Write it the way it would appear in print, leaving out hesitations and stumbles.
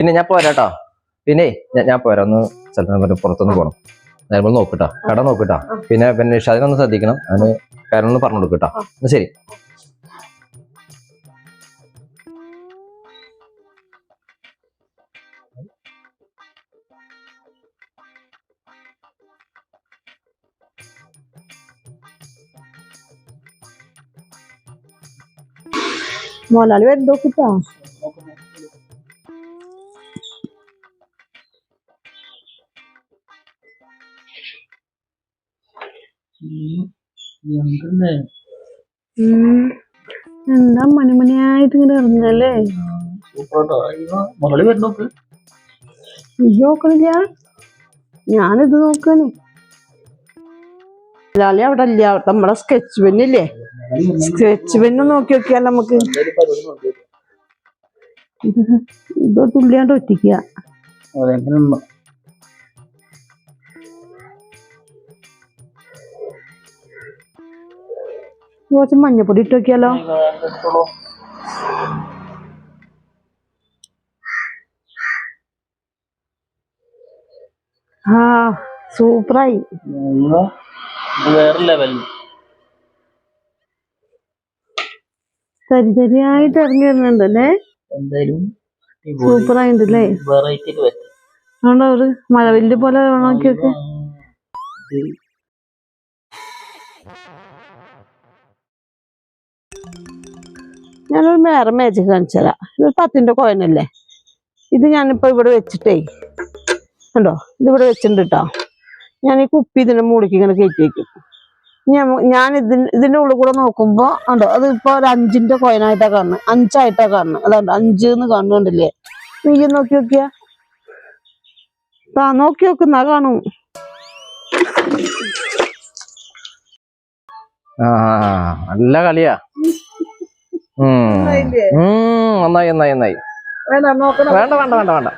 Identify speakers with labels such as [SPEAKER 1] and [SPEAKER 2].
[SPEAKER 1] പിന്നെ ഞാൻ പോരാട്ടോ. പിന്നെ ഞാൻ പോരാ, ഒന്ന് സ്ഥലത്ത് പുറത്തൊന്ന് പോകണം. നമ്മൾ നോക്കിട്ടോ, കട നോക്കിട്ടോ. പിന്നെ നിഷാദിനൊന്ന് ശ്രദ്ധിക്കണം, അതിന് കാര്യങ്ങളൊന്ന് പറഞ്ഞു കൊടുക്കട്ടോ. ശരി.
[SPEAKER 2] മോലാളി വരുന്നോക്കിട്ടോ. എന്താ മണിമണിയായിട്ട് ഇങ്ങനെ ഇറങ്ങല്ലേ? ഇത് നോക്കണില്ല, ഞാനിത് നോക്കാനേ. മോലാളി അവിടെ ഇല്ല. നമ്മുടെ സ്കെച്ച് പെന്നില്ലേ, സ്കെച്ച് പെന്ന് നോക്കി നോക്കിയാൽ നമുക്ക് ഇത് തുള്ളിയാണ്ട് ഒറ്റിക്കുക. കുറച്ച് മഞ്ഞപ്പൊടി ഇട്ട് നോക്കിയാലോ? ആ സൂപ്പറായി. തരി തരിയായിട്ട് ഇറങ്ങി വരുന്നുണ്ടല്ലേ? സൂപ്പറായിണ്ടല്ലേ? അതുകൊണ്ട് ഒരു മഴവില്ല് പോലെ നോക്കിയൊക്കെ. ഞാനൊരു വേറെ മാജിക് കാണിച്ചുതരാം. ഇത് 10ന്റെ കോയിനല്ലേ. ഇത് ഞാനിപ്പോ ഇവിടെ വെച്ചിട്ടേ കണ്ടോ, ഇതിവിടെ വെച്ചിട്ടുണ്ട് കേട്ടോ. ഞാൻ ഈ കുപ്പി ഇതിന്റെ മൂളിക്ക് ഇങ്ങനെ കയറ്റി വയ്ക്കും. ഞാൻ ഇതിന്റെ ഉള്ളിൽ കൂടെ നോക്കുമ്പോ ഉണ്ടോ, അത് ഇപ്പൊ ഒരു 5ന്റെ കോയിനായിട്ടാ കാണുന്നത്, 5ആയിട്ടാ കാണുന്നത്. അതുകൊണ്ട് 5 കാണുന്നുണ്ടല്ലേ? നീ നോക്കി നോക്കിയാ, നോക്കി നോക്കുന്നാ കാണും.
[SPEAKER 1] നല്ല കളിയാ. നന്നായി നന്നായി നന്നായി. വേണ്ട വേണ്ട വേണ്ട വേണ്ട.